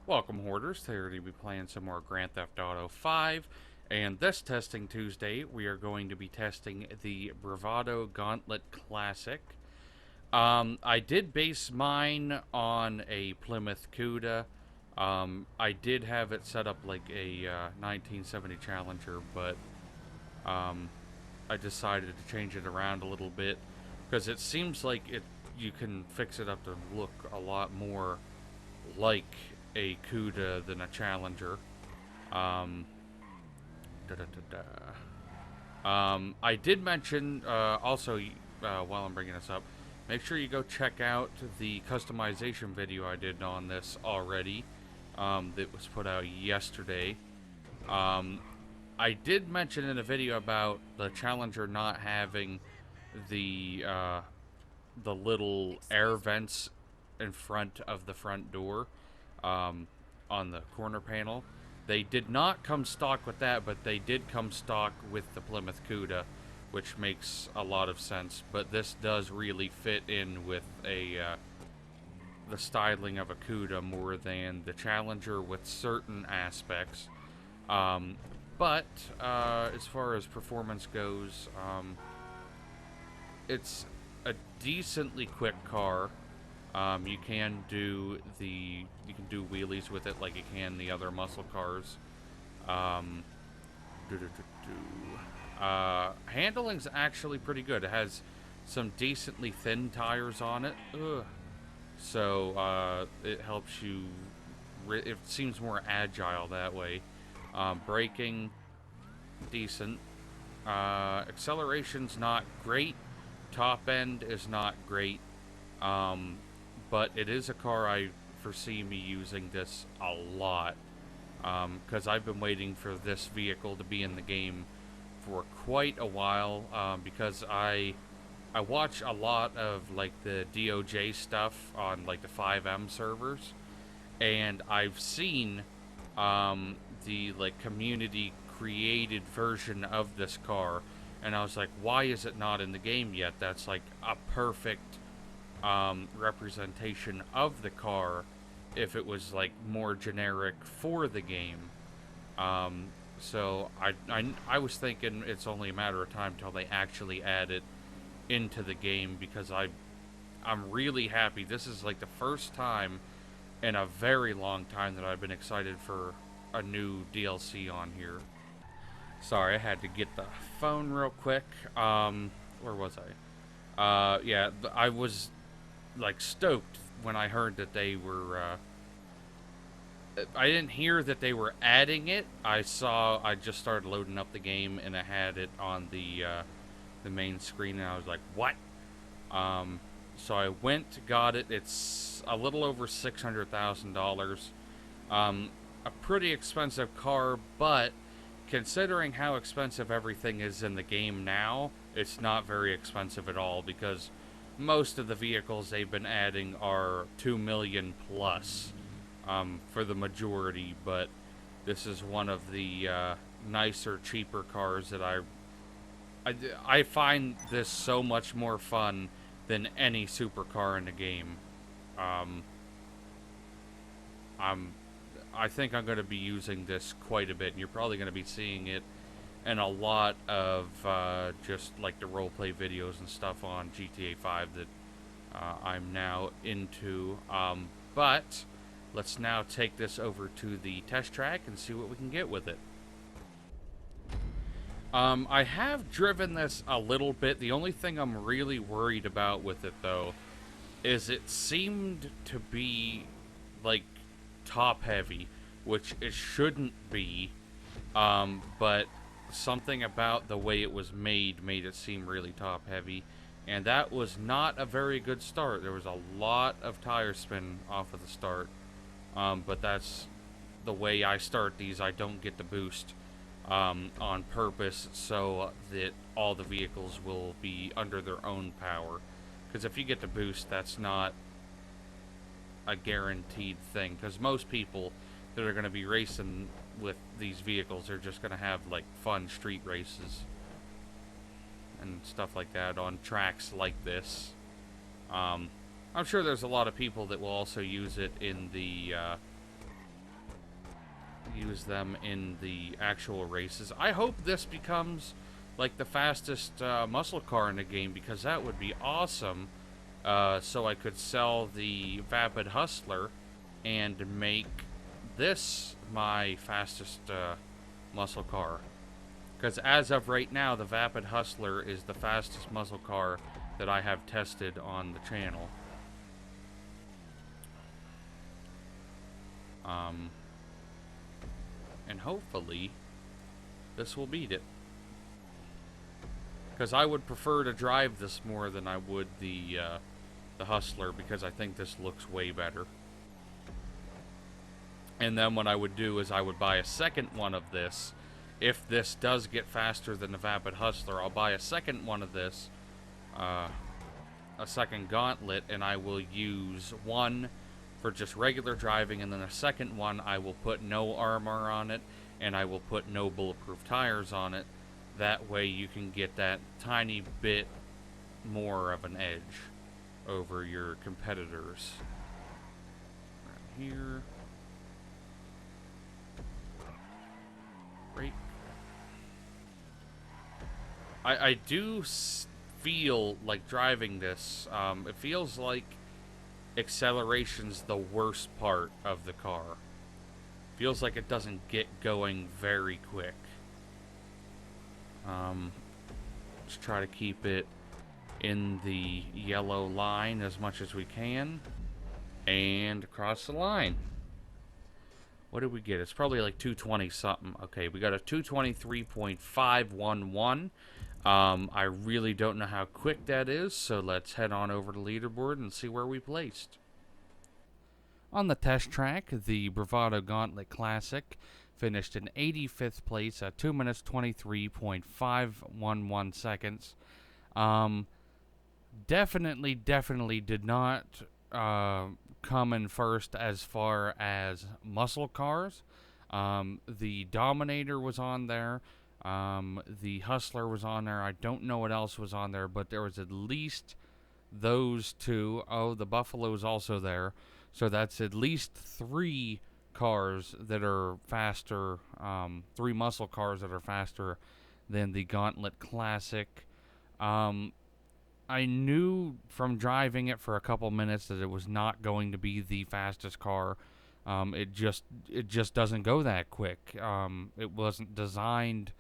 Welcome, Hoarders. Today we're going to be playing some more Grand Theft Auto 5, and this Testing Tuesday, we are going to be testing the Bravado Gauntlet Classic. I did base mine on a Plymouth Cuda. I did have it set up like a 1970 Challenger, but I decided to change it around a little bit, because it seems like you can fix it up to look a lot more like a Cuda than a Challenger. I did mention, also, while I'm bringing this up, make sure you go check out the customization video I did on this already, that was put out yesterday. I did mention in a video about the Challenger not having the little air vents in front of the front door, on the corner panel. They did not come stock with that, but they did come stock with the Plymouth Cuda, which makes a lot of sense. But this does really fit in with the styling of a Cuda more than the Challenger with certain aspects. But as far as performance goes, it's a decently quick car. You can do wheelies with it like you can the other muscle cars. Handling's actually pretty good. It has some decently thin tires on it. So it helps you. It seems more agile that way. Braking, decent. Acceleration's not great. Top end is not great. But it is a car I foresee me using this a lot, because I've been waiting for this vehicle to be in the game for quite a while, because I watch a lot of like the DOJ stuff on like the 5M servers, and I've seen the like community created version of this car, and I was like, why is it not in the game yet? That's like a perfect representation of the car if it was like more generic for the game. So I was thinking it's only a matter of time till they actually add it into the game, because I'm really happy. This is like the first time in a very long time that I've been excited for a new DLC on here. Sorry, I had to get the phone real quick. Where was I? Yeah, I was like stoked when I heard that they were I didn't hear that they were adding it. I just started loading up the game and I had it on the main screen, and I was like, what? So I went, got it. It's a little over $600,000. A pretty expensive car, but considering how expensive everything is in the game now, it's not very expensive at all, because most of the vehicles they've been adding are $2 million plus, for the majority, but this is one of the nicer, cheaper cars that I find this so much more fun than any supercar in the game. I think I'm going to be using this quite a bit, and you're probably going to be seeing it in a lot of just like the roleplay videos and stuff on GTA 5 that I'm now into. But let's now take this over to the test track and see what we can get with it. I have driven this a little bit. The only thing I'm really worried about with it, though, is it seemed to be like top heavy, which it shouldn't be, but something about the way it was made it seem really top heavy, and that was not a very good start. There was a lot of tire spin off of the start, but that's the way I start these. I don't get the boost on purpose so that all the vehicles will be under their own power, because if you get the boost, that's not a guaranteed thing, because most people that are going to be racing with these vehicles. They're just going to have like fun street races and stuff like that on tracks like this. I'm sure there's a lot of people that will also use it in the use them in the actual races. I hope this becomes like the fastest muscle car in the game, because that would be awesome. So I could sell the Vapid Hustler and make this my fastest muscle car. Because as of right now, the Vapid Hustler is the fastest muscle car that I have tested on the channel. And hopefully this will beat it. Because I would prefer to drive this more than I would the Hustler, because I think this looks way better. And then what I would do is I would buy a second one of this. If this does get faster than the Vapid Hustler, I'll buy a second one of this, a second Gauntlet, and I will use one for just regular driving, and then a second one I will put no armor on it, and I will put no bulletproof tires on it. That way you can get that tiny bit more of an edge over your competitors. Right here. Brake. I do feel like driving this. It feels like acceleration's the worst part of the car. Feels like it doesn't get going very quick. Just try to keep it in the yellow line as much as we can. And across the line. What did we get? It's probably like 220 something. Okay, we got a 223.511. I really don't know how quick that is, so let's head on over to leaderboard and see where we placed. On the test track, the Bravado Gauntlet Classic finished in 85th place at 2 minutes 23.511 seconds. Definitely did not come in first as far as muscle cars. The Dominator was on there. The Hustler was on there. I don't know what else was on there, but there was at least those two. Oh, the Buffalo is also there. So that's at least three cars that are faster, three muscle cars that are faster than the Gauntlet Classic. I knew from driving it for a couple minutes that it was not going to be the fastest car. It just doesn't go that quick. It wasn't designed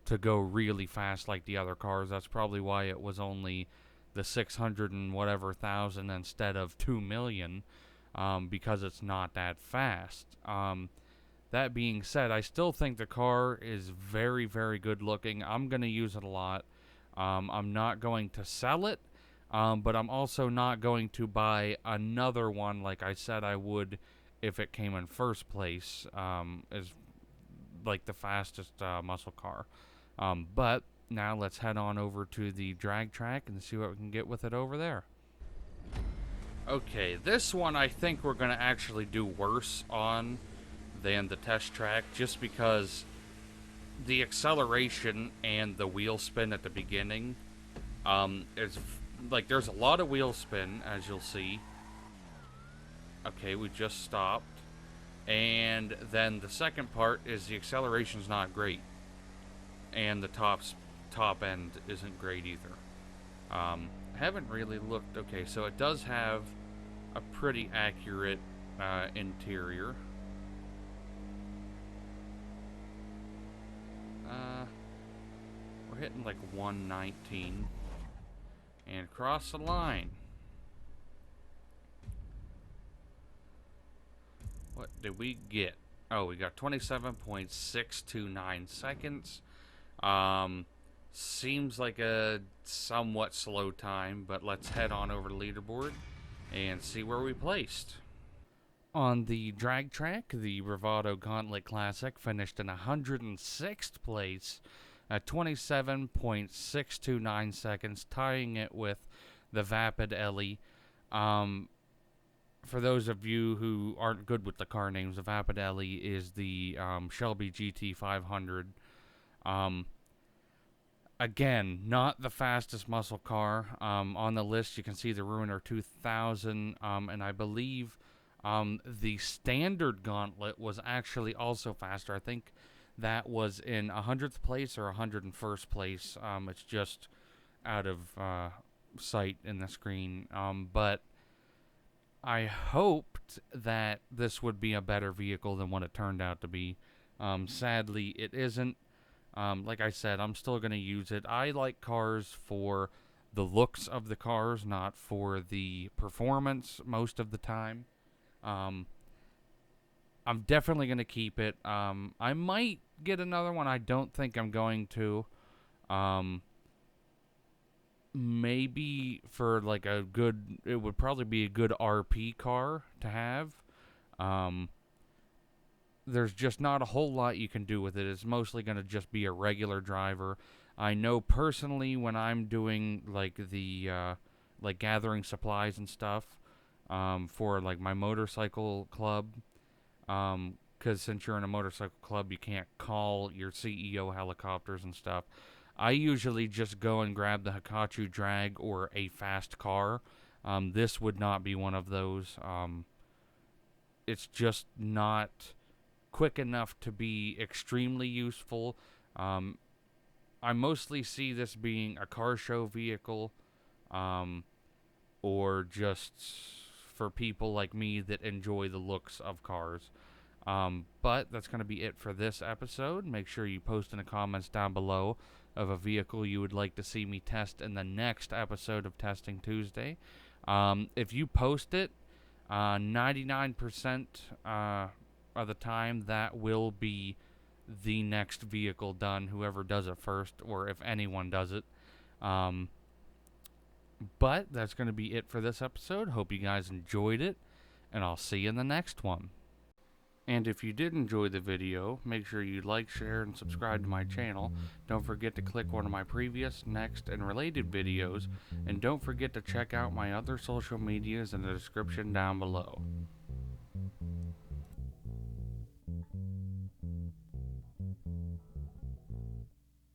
to go really fast like the other cars. That's probably why it was only the 600 and whatever thousand instead of 2 million, because it's not that fast. That being said, I still think the car is very, very good looking. I'm going to use it a lot. I'm not going to sell it, but I'm also not going to buy another one like I said I would if it came in first place, as like the fastest muscle car. But now let's head on over to the drag track and see what we can get with it over there. Okay, this one I think we're going to actually do worse on than the test track, just because the acceleration and the wheel spin at the beginning is like there's a lot of wheel spin, as you'll see. Okay, we just stopped. And then the second part is the acceleration's not great, and the top end isn't great either. Haven't really looked. Okay, so it does have a pretty accurate interior. We're hitting like 119 and cross the line. What did we get? Oh, we got 27.629 seconds. Seems like a somewhat slow time, but let's head on over to leaderboard and see where we placed. On the drag track, the Bravado Gauntlet Classic finished in 106th place at 27.629 seconds, tying it with the Vapid Ellie. for those of you who aren't good with the car names, the Vapadelli is the Shelby GT 500. Um, Again, not the fastest muscle car. On the list, you can see the Ruiner 2000, and I believe the standard Gauntlet was actually also faster. I think that was in 100th place or 101st place. It's just out of sight in the screen. But I hoped that this would be a better vehicle than what it turned out to be. Sadly, it isn't. Like I said, I'm still going to use it. I like cars for the looks of the cars, not for the performance most of the time. Um, I'm definitely going to keep it. I might get another one. I don't think I'm going to. Um, Maybe for like a good, it would probably be a good RP car to have. Um, there's just not a whole lot you can do with it. It's mostly going to just be a regular driver. I know personally when I'm doing like the like gathering supplies and stuff for like my motorcycle club, because since you're in a motorcycle club, you can't call your CEO helicopters and stuff. I usually just go and grab the Hikachu drag or a fast car. This would not be one of those. It's just not quick enough to be extremely useful. Um, I mostly see this being a car show vehicle, um, or just for people like me that enjoy the looks of cars. But that's going to be it for this episode. Make sure you post in the comments down below of a vehicle you would like to see me test in the next episode of Testing Tuesday. If you post it, 99% of the time that will be the next vehicle done, whoever does it first, or if anyone does it. But that's going to be it for this episode. Hope you guys enjoyed it, and I'll see you in the next one. And if you did enjoy the video, make sure you like, share, and subscribe to my channel. Don't forget to click one of my previous, next, and related videos. And don't forget to check out my other social medias in the description down below.